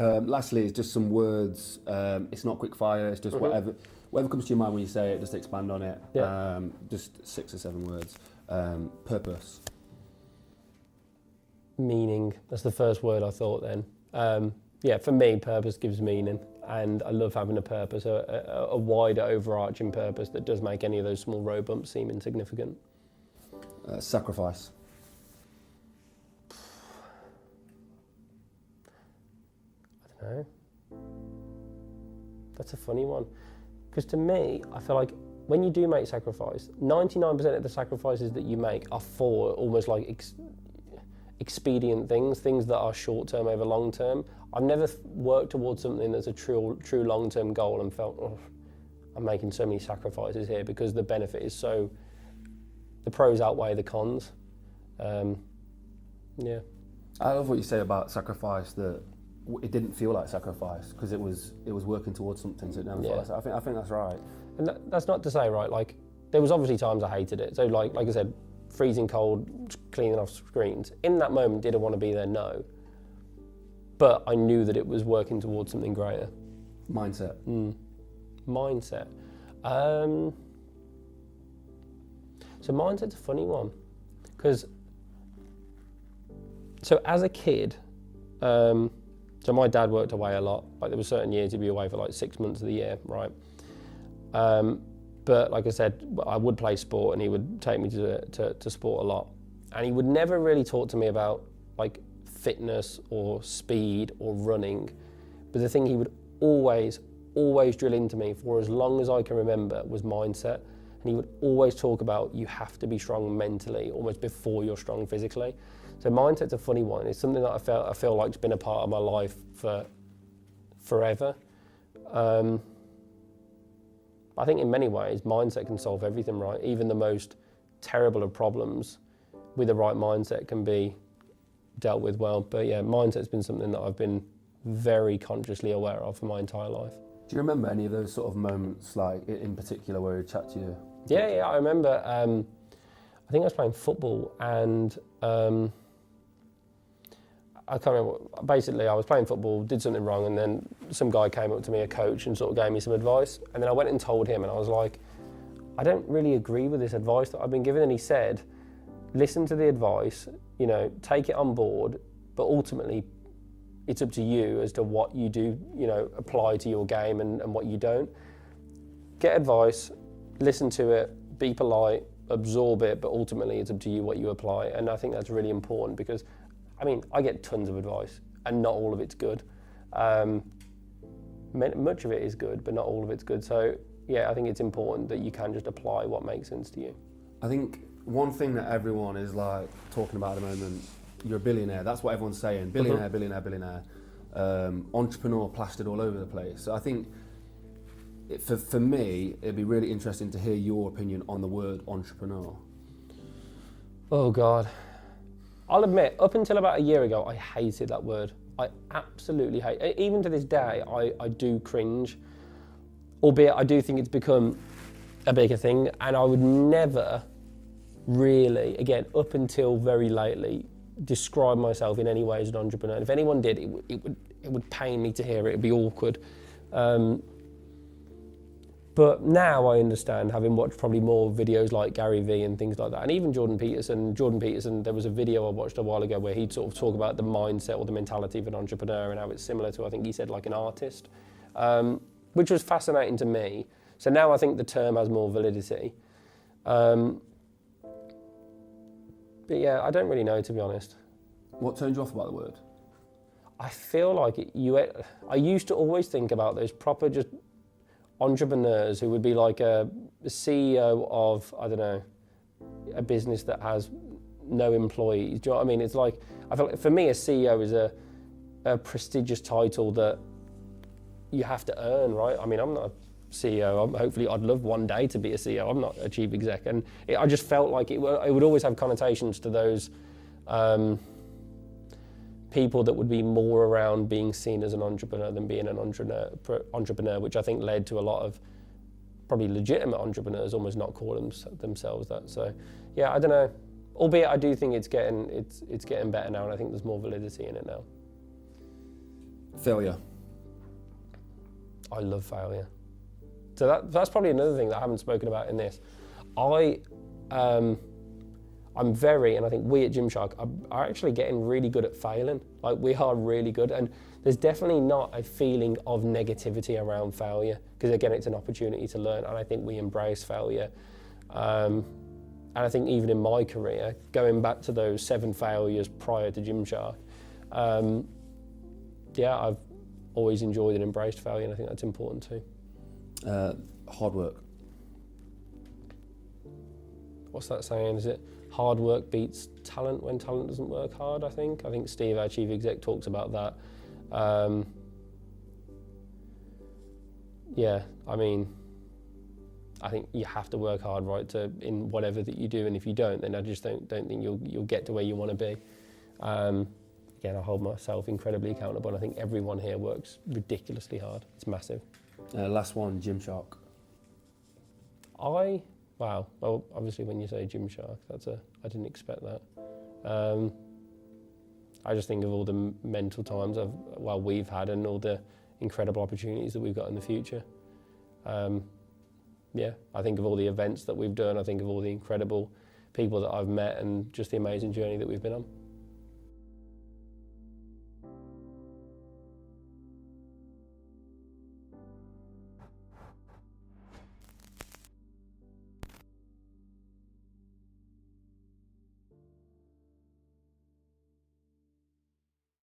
Lastly, it's just some words. It's not quick fire. It's just whatever comes to your mind when you say it. Just expand on it. Yeah. Just 6 or 7 words. Purpose. Meaning. That's the first word I thought then. Yeah, for me, purpose gives meaning, and I love having a purpose, a wider, overarching purpose that does make any of those small road bumps seem insignificant. Sacrifice. I don't know. That's a funny one, because to me, I feel like when you do make sacrifice, 99% of the sacrifices that you make are for almost like expedient things that are short term over long term. I've never worked towards something that's a true long term goal and felt, oh, I'm making so many sacrifices here, because the benefit is so, the pros outweigh the cons. Yeah. I love what you say about sacrifice, that it didn't feel like sacrifice because it was working towards something, so it never felt like. I think that's right. And that's not to say, right, like there was obviously times I hated it. So like I said, freezing cold, cleaning off screens. In that moment, did I want to be there? No. But I knew that it was working towards something greater. Mindset. Mindset. So mindset's a funny one, because so as a kid, so my dad worked away a lot. Like there were certain years he'd be away for like 6 months of the year, right? But like I said, I would play sport, and he would take me to sport a lot. And he would never really talk to me about like fitness or speed or running. But the thing he would always drill into me for as long as I can remember was mindset. And he would always talk about, you have to be strong mentally almost before you're strong physically. So mindset's a funny one. It's something that I feel like it's been a part of my life for forever. I think in many ways, mindset can solve everything, right? Even the most terrible of problems, with the right mindset, can be dealt with well. But yeah, mindset's been something that I've been very consciously aware of for my entire life. Do you remember any of those sort of moments, like in particular, where he'd chat to you? Yeah, I remember. I think I was playing football, and I can't remember. Basically, I was playing football, did something wrong, and then some guy came up to me, a coach, and sort of gave me some advice. And then I went and told him, and I was like, I don't really agree with this advice that I've been given. And he said, listen to the advice, take it on board, but ultimately it's up to you as to what you do, apply to your game and what you don't. Get advice, listen to it, be polite, absorb it, but ultimately it's up to you what you apply. And I think that's really important, because I get tons of advice and not all of it's good. Much of it is good, but not all of it's good. So yeah, I think it's important that you can just apply what makes sense to you. I think one thing that everyone is like talking about at the moment, you're a billionaire. That's what everyone's saying. Billionaire, billionaire. Entrepreneur plastered all over the place. So I think for me, it'd be really interesting to hear your opinion on the word entrepreneur. Oh God. I'll admit, up until about a year ago, I hated that word. I absolutely hate it. Even to this day, I do cringe, albeit I do think it's become a bigger thing, and I would never really, again, up until very lately, describe myself in any way as an entrepreneur. And if anyone did, it would pain me to hear it. It'd be awkward. But now I understand, having watched probably more videos like Gary Vee and things like that, and even Jordan Peterson, there was a video I watched a while ago where he'd sort of talk about the mindset or the mentality of an entrepreneur and how it's similar to, I think he said, like an artist, which was fascinating to me. So now I think the term has more validity. But yeah, I don't really know, to be honest. What turned you off about the word? I feel like I used to always think about those proper just entrepreneurs who would be like a CEO of, I don't know, a business that has no employees. Do you know what I mean? It's like, I feel like for me, a CEO is a prestigious title that you have to earn, right? I'm not a CEO. Hopefully, I'd love one day to be a CEO. I'm not a chief exec. And I just felt like it would always have connotations to those people that would be more around being seen as an entrepreneur than being an entrepreneur, which I think led to a lot of probably legitimate entrepreneurs almost not calling themselves that. So yeah, I don't know. Albeit I do think it's getting better now, and I think there's more validity in it now. Failure. I love failure. So that's probably another thing that I haven't spoken about in this. I'm very, and I think we at Gymshark are actually getting really good at failing. Like, we are really good, and there's definitely not a feeling of negativity around failure, because again, it's an opportunity to learn, and I think we embrace failure. And I think even in my career, going back to those 7 failures prior to Gymshark, I've always enjoyed and embraced failure, and I think that's important too. Hard work. What's that saying? Is it hard work beats talent when talent doesn't work hard, I think? I think Steve, our chief exec, talks about that. I mean, I think you have to work hard, right, in whatever that you do, and if you don't, then I just don't think you'll get to where you want to be. Again, I hold myself incredibly accountable, and I think everyone here works ridiculously hard. It's massive. Last one, Gymshark. Wow. Well, obviously when you say Gymshark, I didn't expect that. I just think of all the mental times we've had, and all the incredible opportunities that we've got in the future. I think of all the events that we've done. I think of all the incredible people that I've met, and just the amazing journey that we've been on.